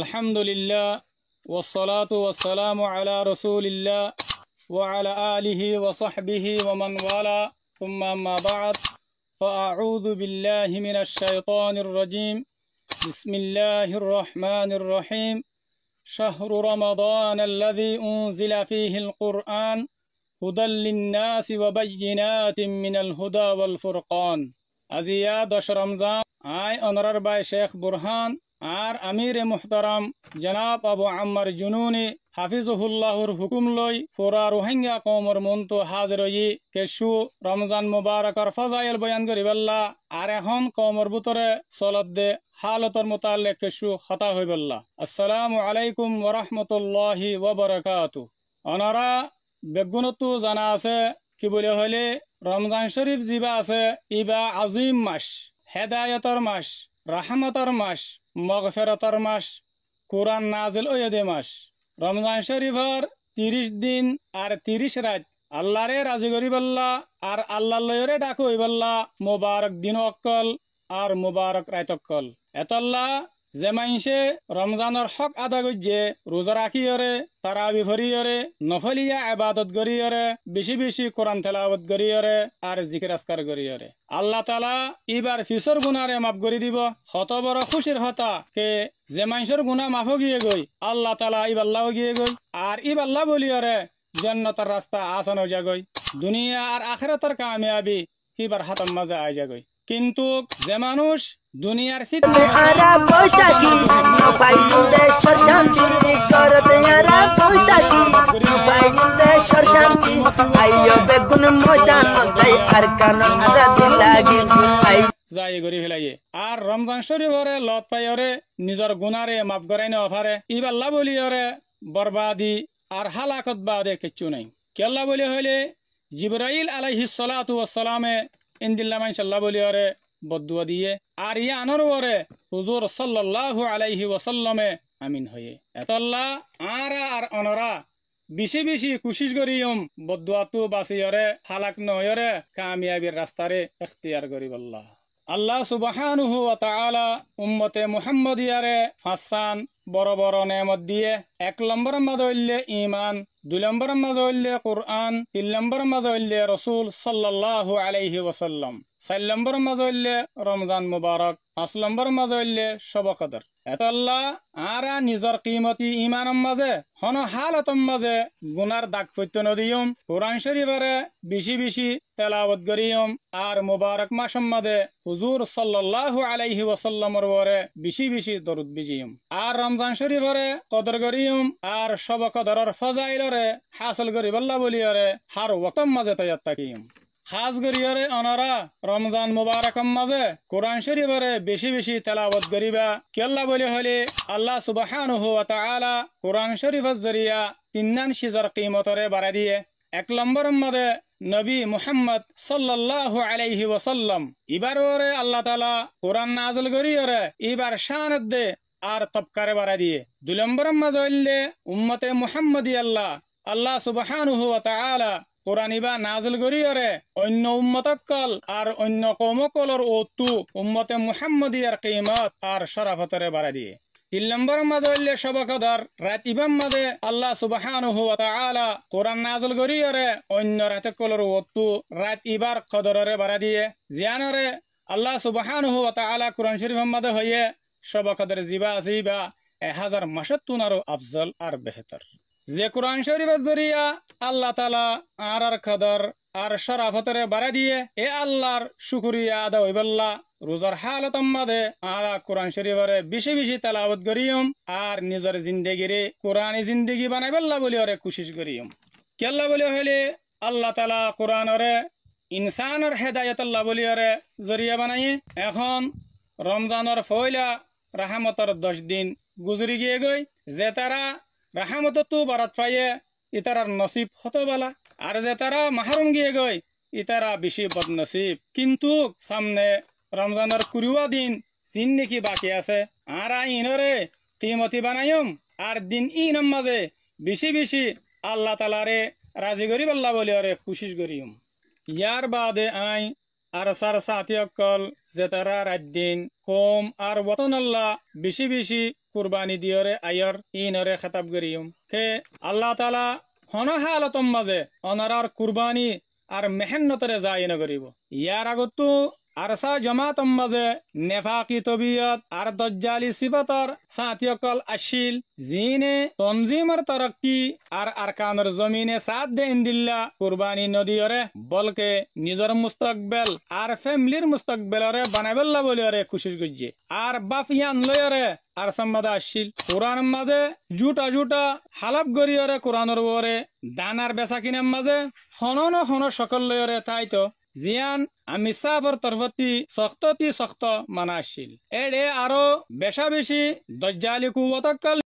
الحمد لله والصلاة والسلام على رسول الله وعلى آله وصحبه ومن والاه ثم أما بعد فأعوذ بالله من الشيطان الرجيم بسم الله الرحمن الرحيم شهر رمضان الذي أنزل فيه القرآن هدى للناس وبينات من الهدى والفرقان أزيا دش رمضان آي أنرر باي شيخ برهان আর আমির মুহতারাম জনাব আবু আম্মার জুনুনি হাফিজুহুল্লাহর হুকুম লই ফোরা রোহিঙ্গা কওমর মন্তু হাজির হই কেশু রমজান মুবারকর ফজাইল বয়ান করিবাল্লা আর এখন কওমর ভিতরে চলত দে হালতর মুতাল্লিক কেশু খতা হইবাল্লা। আসসালামু আলাইকুম ওয়া রাহমাতুল্লাহি ওয়া বারাকাতুহু। অনারা বেগুনতু জানা আছে কি বলে হইলে রমজান শরীফ জিবা আছে ইবা আজিম মাস, হেদায়েতর মাস, রাহমাতর মাস, মগফিরাতর মাস, কুরআন নাজিল ওয়াদে মাস। রমজান শরীফর 30 দিন আর 30 রাত আল্লাহরে রাজি করিবাল্লা আর আল্লাহর লয়রে ডাক হইবাল্লা মুবারক দিন অক্কল আর মুবারক রাত অক্কল। এতল্লা যে মাইনসে রমজানের হক আদা করছে রোজা রাখিয়রে, তারাবি ভরিয়রে, নফলিয়া ইবাদত করিয়রে, বেশি বেশি কোরআন তেলাওয়াত করিয়রে আর জিকির আজকার করিয়রে আল্লাহ তাআলা এবার ফিসর গুনারে মাফ করে দিব। কত বড় খুশির হতা কে যে মাইনসের গুনাহ মাফ গিয়ে গই আল্লাহ তাআলা ইবাল্লাহ গিয়ে গই আর ইবাল্লাহ বলিয়রে জান্নাতের রাস্তা আসান হয়ে যাগই, দুনিয়া আর আখিরাতের কামিয়াবি এবার হাতের মাঝে আই যাগই। কিন্তু যে মানুষ দুনিয়ার যাই গরি ফেলাইয়ে আর রমজান শরীফরে লত পাইরে নিজের গুনারে মাফ করাই না অফারে ইবাল্লা বলিয়রে বরবাদি আর হালাকত বাদে কিচ্ছু নাই। কেল্লা বলি হইলে জিবরাইল আলাইহিস সালাতু ওয়াস সালামে ইনদিল্লাহ মানশাল্লাহ বলিয়রে বদুয়া দিয়ে আর ইয়া আনরওরে হুজুর সাল্লাল্লাহু আলাইহি ওয়াসাল্লামে আমিন হয়ে এতল্লা আর অনরা বেশি বেশি কোশিশ করিম বদুয়াতু বাসিয়রে হালাক নয়রে কামিয়াবির রাস্তারে ইখতিয়ার করিবাল্লাহ। আল্লাহ সুবহানাহু ওয়া তাআলা উম্মতে মুহাম্মদিয়ারে ফাসান বড় বড় নেমত দিয়ে 1 নম্বর মাঝে হইলে ঈমান, 2 নম্বর মাঝে হইলে কুরআন, 3 নম্বর মাঝে হইলে রাসূল সাল্লাল্লাহু আলাইহি ওয়াসাল্লাম, 4 নম্বর মাঝে হইলে রমজান মুবারক, 5 নম্বর মাঝে হইলে শবে কদর। এতল্লা আরা নিজর কিমতি ঈমানের মাঝে হন হালতর মাঝে গুনার দাগ ফইতে নদিয়ম, কোরআন শরীফরে বেশি বেশি তেলাওয়াত করিয়ম আর মুবারক মাসের মাঝে হুজুর সাল্লাল্লাহু আলাইহি ওয়াসাল্লামের ওপরে বেশি বেশি দরুদ বিজিয়ম আর রমজান শরীফরে কদর করিয়ম আর শবে কদরের ফজাইলরে হাসিল করিবাল্লাহ বলিয়রে হার ওয়াক্তের মাঝে তৈয়ার থাকিম। খাস করিয়রে অনারা রমজান মুবারকর মাঝে কোরআন শরীফরে বেশি বেশি তেলাওয়াত করিবা। কেল্লা বলি হলে আল্লাহ সুবহানাহু ওয়া তাআলা কোরআন শরীফের জরিয়া 3 শিজার কিমতরে বাড়া দিয়ে 1 নম্বরের মাঝে নবী মুহাম্মদ সাল্লাল্লাহু আলাইহি ওয়াসাল্লাম এবারে আল্লাহ তাআলা কোরআন নাযিল করিয়রে এবার শানত দে আর তবকারে বাড়া দিয়ে 2 নম্বরের মাঝে হইলে উম্মতে মুহাম্মদি আল্লাহ সুবহানাহু ওয়া তাআলা কোরআন ইবা নাযিল করিয়রে অন্য উম্মতকল আর অন্য কওমকলর ওতু উম্মতে মুহাম্মদিয়ার কিমত আর শরাফতরে বাড়া দিয়ে 3 নম্বরের মাঝে হইলে শবে কদর রাত ইবাম মাঝে আল্লাহ সুবহানাহু ওয়া তাআলা কোরআন নাযিল করিয়রে অন্য রাতকলর ওতু রাত ইবার কদররে বাড়া দিয়ে জিয়ানরে আল্লাহ সুবহানাহু ওয়া তাআলা কোরআন শরীফের মাঝে হইয়ে শবে কদর জিবা আসিবা 1000 মাসের তুনারও আফজল আর বেহতর। যে কোরআন শরীফের জরিয়া আল্লাহ তাআলা আর কদর আর শরাফতরে বাড়া দিয়ে এ আল্লাহর শুকরিয়া আদা হইবাল্লাহ রোজার হালতর মাঝে আর কোরআন শরীফরে বেশি বেশি তেলাওয়াত করিয়ম আর নিজের জিন্দেগিরে কোরআনি জিন্দেগি বানাইবাল্লাহ বলি ওরে কোশিশ করিয়ম। কেল্লা বলি হইলে আল্লাহ তাআলা কোরআনরে ইনসানের হেদায়েত আল্লাহ বলি ওরে জরিয়া বানাই। এখন রমজানের ফয়লা রাহমতর 10 দিন গুজরি গিয়ে গই যে তারা রাহমত তো বারাত পাইয়ে ইতারার নসিব হতো বালা আর যে তারা মাহরুম গিয়ে গই ইতারা বেশি বদনসিব। কিন্তু সামনে রমজানের 20 দিন জিন্দেগি বাকি আছে আর ইনরে কিমতি বানাইম আর দিন ইনম মাঝে বেশি বেশি আল্লাহ তাআলারে রাজি করিবাল্লাহ বলি ওরে কোশিশ করিম। ইয়ার বাদে আই আর সার সাথী অকল যে তারা রাত দিন কম আর ওয়াতন আল্লাহ বেশি বেশি কুরবানি দিয়রে আয়র ইনরে খেতাব করিম কে আল্লাহ তাআলা হন হালতম মাঝে অনারার কুরবানি আর মেহনতরে যায় নগরিব ইয়ার আগতো আরসা জমাতম মাঝে নেফাকি তবিয়ত আর দজ্জালি সিফাতর সাথিয়কল আশিল জিনে তনজিমর তরক্কি আর আরকানের জমিনে সাথ দে ইন্দিল্লা কুরবানি নদীরে বলকে নিজর মুস্তাকবেল আর ফ্যামিলির মুস্তাকবেলরে বানাবেল্লা বলিরে খুশির গুজ্জে আর বাফিয়ান লয়রে আর সম্মাদা আসিল কোরআন মাঝে জুটা জুটা হালাপ গরিয়রে কোরআনের ওরে দানার বেচা কিনার মাঝে হনন হন সকল লয়রে তাই তো জিয়ান আমি সাবর তরফতি শক্তি শক্ত মানা আসিল এড়ে আরো বেশা বেশি দজ্জালি কুওয়াতাক্কাল